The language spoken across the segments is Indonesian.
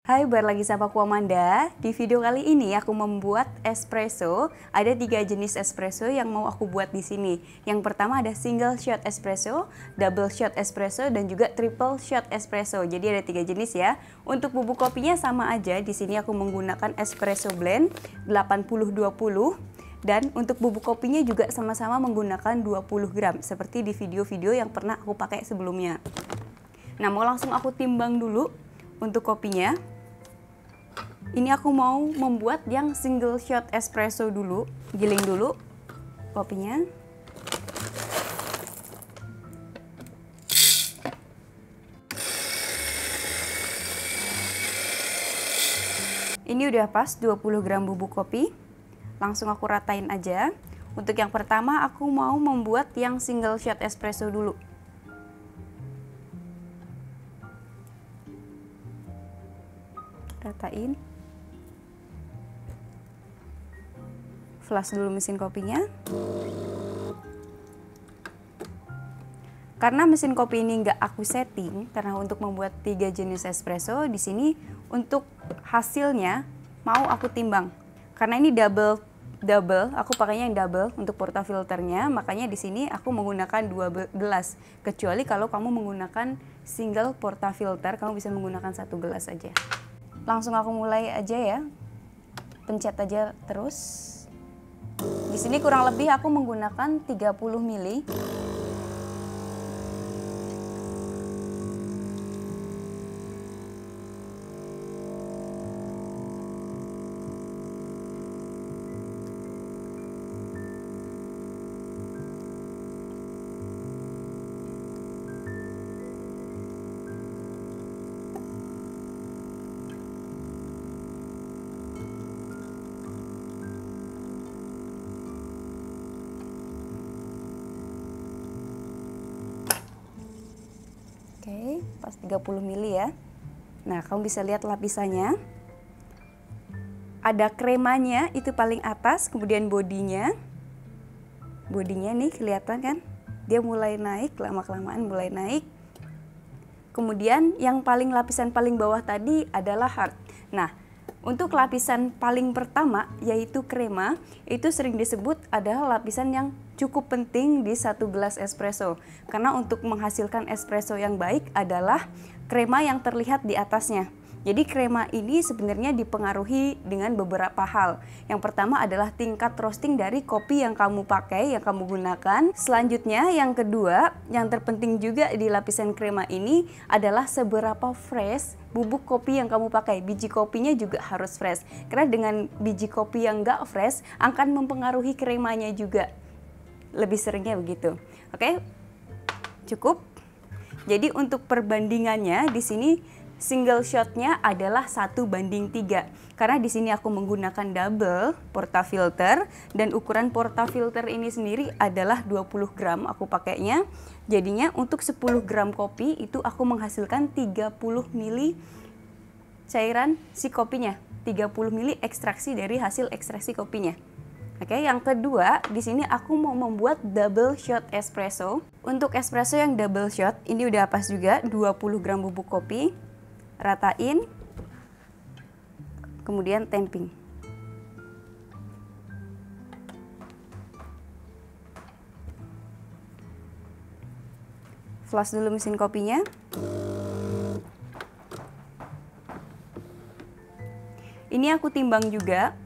Hai, balik lagi sama aku Amanda. Di video kali ini aku membuat espresso. Ada 3 jenis espresso yang mau aku buat di sini. Yang pertama ada single shot espresso, double shot espresso, dan juga triple shot espresso. Jadi ada 3 jenis ya. Untuk bubuk kopinya sama aja. Di sini aku menggunakan espresso blend 80-20. Dan untuk bubuk kopinya juga sama-sama menggunakan 20 gram. Seperti di video-video yang pernah aku pakai sebelumnya. Nah, mau langsung aku timbang dulu untuk kopinya. Ini aku mau membuat yang single shot espresso dulu. Giling dulu kopinya. Ini udah pas 20 gram bubuk kopi. Langsung aku ratain aja. Untuk yang pertama aku mau membuat yang single shot espresso dulu. Ratain. Flash dulu mesin kopinya. Karena mesin kopi ini nggak aku setting, karena untuk membuat 3 jenis espresso, di sini untuk hasilnya mau aku timbang. Karena ini double, aku pakainya yang double untuk portafilternya, makanya di sini aku menggunakan 2 gelas. Kecuali kalau kamu menggunakan single portafilter, kamu bisa menggunakan 1 gelas aja. Langsung aku mulai aja ya. Pencet aja terus. Di sini kurang lebih aku menggunakan 30 ml. Oke, pas 30 ml ya. Nah, kamu bisa lihat lapisannya. Ada kremanya itu paling atas, kemudian bodinya. Bodinya nih kelihatan kan? Dia mulai naik, lama-kelamaan mulai naik. Kemudian yang paling lapisan paling bawah tadi adalah hard. Nah, untuk lapisan paling pertama yaitu krema, itu sering disebut adalah lapisan yang cukup penting di 1 gelas espresso. Karena untuk menghasilkan espresso yang baik adalah krema yang terlihat di atasnya. Jadi krema ini sebenarnya dipengaruhi dengan beberapa hal. Yang pertama adalah tingkat roasting dari kopi yang kamu pakai, yang kamu gunakan. Selanjutnya yang kedua, yang terpenting juga di lapisan krema ini adalah seberapa fresh bubuk kopi yang kamu pakai. Biji kopinya juga harus fresh. Karena dengan biji kopi yang nggak fresh akan mempengaruhi kremanya juga. Lebih seringnya begitu. Oke, cukup. Jadi untuk perbandingannya di sini single shotnya adalah 1:3. Karena di sini aku menggunakan double portafilter dan ukuran portafilter ini sendiri adalah 20 gram aku pakainya. Jadinya untuk 10 gram kopi itu aku menghasilkan 30 ml cairan si kopinya. 30 ml ekstraksi dari hasil ekstraksi kopinya. Oke, yang kedua, di sini aku mau membuat double shot espresso. Untuk espresso yang double shot, ini udah pas juga 20 gram bubuk kopi. Ratain. Kemudian tamping. Flash dulu mesin kopinya. Ini aku timbang juga.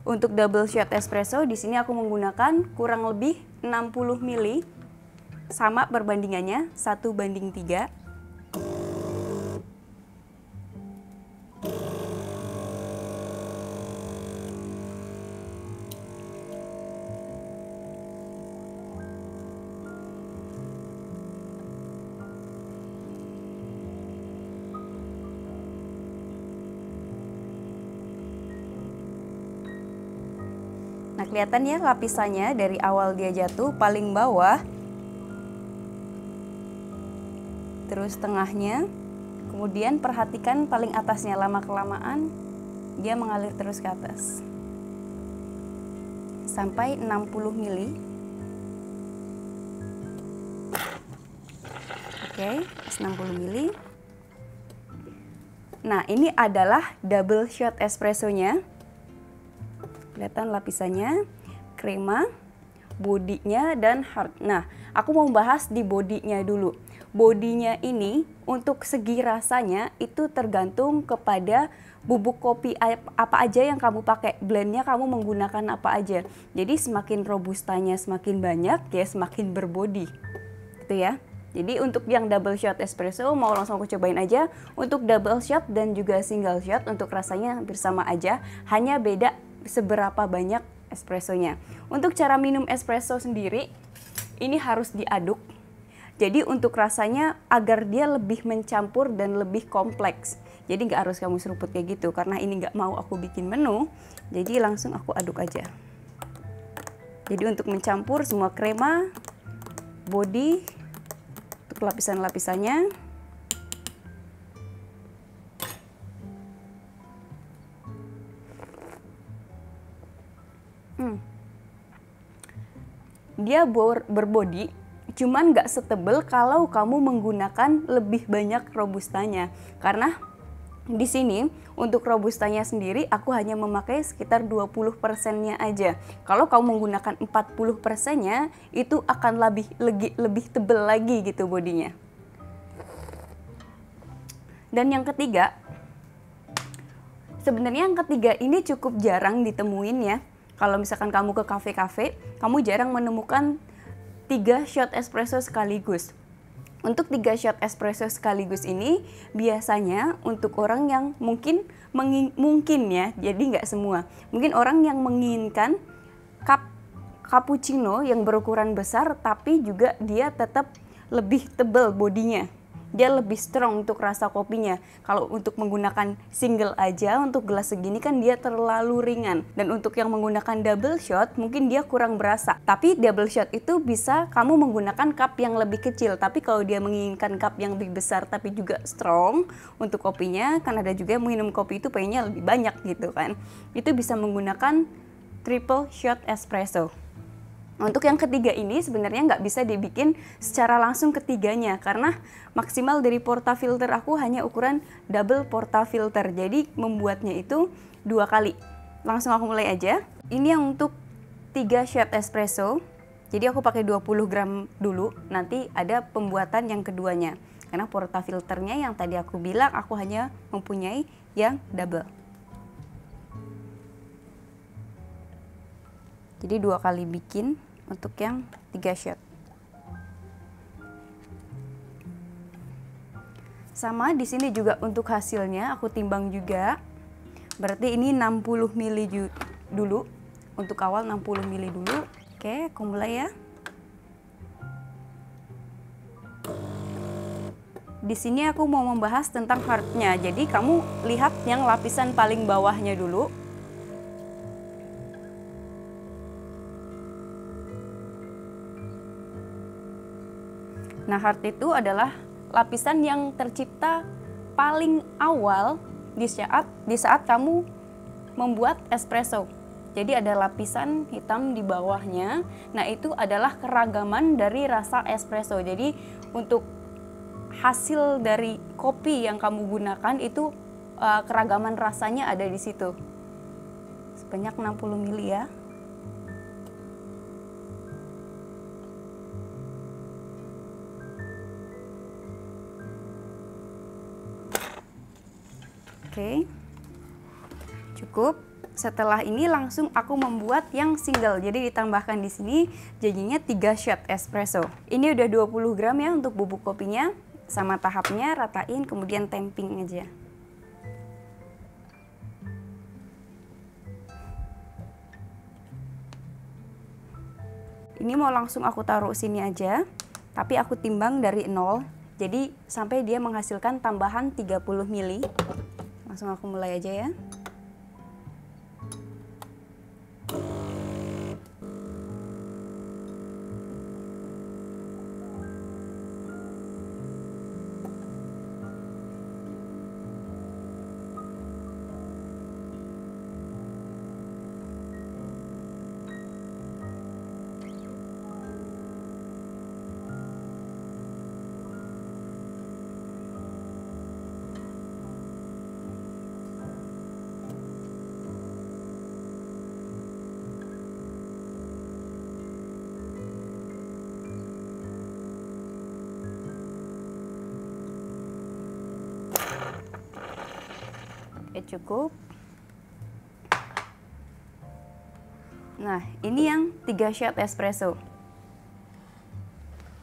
Untuk double shot espresso di sini aku menggunakan kurang lebih 60 ml. Sama perbandingannya 1:3. Nah, kelihatan ya lapisannya dari awal dia jatuh paling bawah, terus tengahnya, kemudian perhatikan paling atasnya, lama-kelamaan dia mengalir terus ke atas sampai 60 ml. Oke. Oke, 60 ml. Nah, ini adalah double shot espressonya. Kelihatan lapisannya, krema, bodinya, dan hard. Nah, aku mau bahas di bodinya dulu. Bodinya ini untuk segi rasanya itu tergantung kepada bubuk kopi apa aja yang kamu pakai. Blendnya kamu menggunakan apa aja. Jadi semakin robustanya semakin banyak, ya semakin berbodi. Gitu ya. Jadi untuk yang double shot espresso mau langsung aku cobain aja. Untuk double shot dan juga single shot untuk rasanya hampir sama aja, hanya beda seberapa banyak espressonya. Untuk cara minum espresso sendiri, ini harus diaduk. Jadi untuk rasanya agar dia lebih mencampur dan lebih kompleks. Jadi nggak harus kamu seruput kayak gitu, karena ini nggak mau aku bikin menu. Jadi langsung aku aduk aja. Jadi untuk mencampur semua krema, body, lapisan-lapisannya. Dia berbodi, cuman nggak setebel kalau kamu menggunakan lebih banyak robustanya. Karena di sini untuk robustanya sendiri aku hanya memakai sekitar 20%-nya aja. Kalau kamu menggunakan 40%-nya itu akan lebih tebel lagi gitu bodinya. Dan yang ketiga, sebenarnya yang ketiga ini cukup jarang ditemuin ya. Kalau misalkan kamu ke kafe-kafe, kamu jarang menemukan 3 shot espresso sekaligus. Untuk 3 shot espresso sekaligus ini biasanya untuk orang yang mungkin ya, jadi nggak semua. Mungkin orang yang menginginkan cup cappuccino yang berukuran besar tapi juga dia tetap lebih tebal bodinya. Dia lebih strong untuk rasa kopinya. Kalau untuk menggunakan single aja untuk gelas segini kan dia terlalu ringan. Dan untuk yang menggunakan double shot mungkin dia kurang berasa. Tapi double shot itu bisa kamu menggunakan cup yang lebih kecil. Tapi kalau dia menginginkan cup yang lebih besar tapi juga strong untuk kopinya, kan ada juga yang minum kopi itu pengennya lebih banyak gitu kan. Itu bisa menggunakan triple shot espresso. Untuk yang ketiga ini sebenarnya nggak bisa dibikin secara langsung ketiganya karena maksimal dari portafilter aku hanya ukuran double portafilter. Jadi membuatnya itu 2 kali. Langsung aku mulai aja. Ini yang untuk 3 shot espresso. Jadi aku pakai 20 gram dulu. Nanti ada pembuatan yang keduanya. Karena portafilternya yang tadi aku bilang aku hanya mempunyai yang double. Jadi 2 kali bikin untuk yang 3 shot. Sama di sini juga untuk hasilnya aku timbang juga. Berarti ini 60 ml dulu. Untuk awal 60 ml dulu. Oke, aku mulai ya. Di sini aku mau membahas tentang hardnya. Jadi kamu lihat yang lapisan paling bawahnya dulu. Nah, hard itu adalah lapisan yang tercipta paling awal di saat kamu membuat espresso. Jadi ada lapisan hitam di bawahnya. Nah, itu adalah keragaman dari rasa espresso. Jadi untuk hasil dari kopi yang kamu gunakan itu keragaman rasanya ada di situ. Sebanyak 60 ml ya. Oke, cukup. Setelah ini langsung aku membuat yang single. Jadi ditambahkan di sini jadinya 3 shot espresso. Ini udah 20 gram ya untuk bubuk kopinya. Sama tahapnya ratain kemudian temping aja. Ini mau langsung aku taruh sini aja. Tapi aku timbang dari 0. Jadi sampai dia menghasilkan tambahan 30 ml. Langsung aku mulai aja ya. Cukup. Nah, ini yang 3 shot espresso.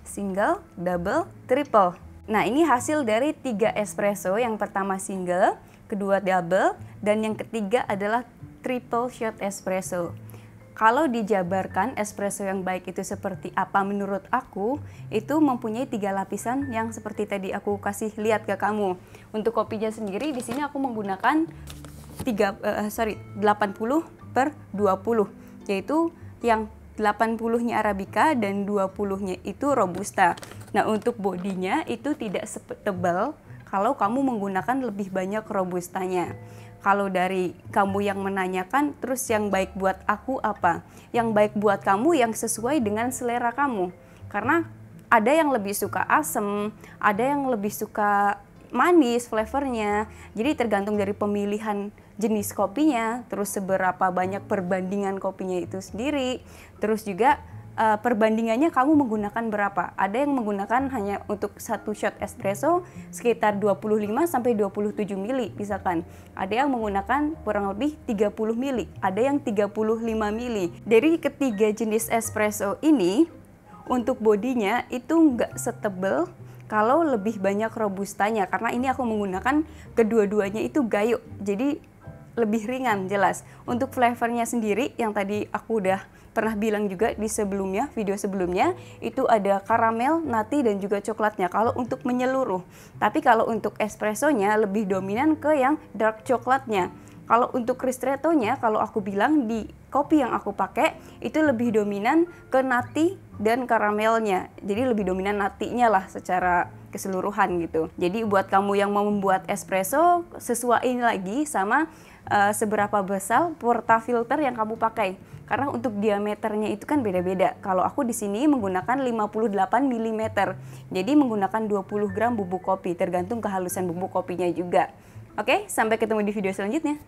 Single, double, triple. Nah, ini hasil dari 3 espresso. Yang pertama single, kedua double, dan yang ketiga adalah triple shot espresso. Kalau dijabarkan espresso yang baik itu seperti apa menurut aku, itu mempunyai 3 lapisan yang seperti tadi aku kasih lihat ke kamu. Untuk kopinya sendiri di sini aku menggunakan 80/20, yaitu yang 80-nya Arabica dan 20-nya itu Robusta. Nah, untuk bodinya itu tidak setebal kalau kamu menggunakan lebih banyak Robustanya. Kalau dari kamu yang menanyakan, terus yang baik buat aku apa? Yang baik buat kamu yang sesuai dengan selera kamu. Karena ada yang lebih suka asam, ada yang lebih suka manis flavornya. Jadi tergantung dari pemilihan jenis kopinya, terus seberapa banyak perbandingan kopinya itu sendiri. Terus juga perbandingannya kamu menggunakan berapa. Ada yang menggunakan hanya untuk 1 shot espresso sekitar 25-27 mili misalkan. Ada yang menggunakan kurang lebih 30 mili, ada yang 35 mili. Dari ketiga jenis espresso ini, untuk bodinya itu nggak setebel kalau lebih banyak Robustanya, karena ini aku menggunakan kedua-duanya itu gayo, jadi lebih ringan jelas. Untuk flavornya sendiri yang tadi aku udah pernah bilang juga di sebelumnya, video sebelumnya, itu ada karamel, nati, dan juga coklatnya kalau untuk menyeluruh. Tapi kalau untuk espressonya lebih dominan ke yang dark coklatnya. Kalau untuk ristrettonya, kalau aku bilang di kopi yang aku pakai, itu lebih dominan ke nati dan karamelnya. Jadi lebih dominan natinya lah secara keseluruhan gitu. Jadi buat kamu yang mau membuat espresso, sesuaiin lagi sama seberapa besar portafilter yang kamu pakai. Karena untuk diameternya itu kan beda-beda. Kalau aku di sini menggunakan 58 mm. Jadi menggunakan 20 gram bubuk kopi, tergantung kehalusan bubuk kopinya juga. Oke, sampai ketemu di video selanjutnya.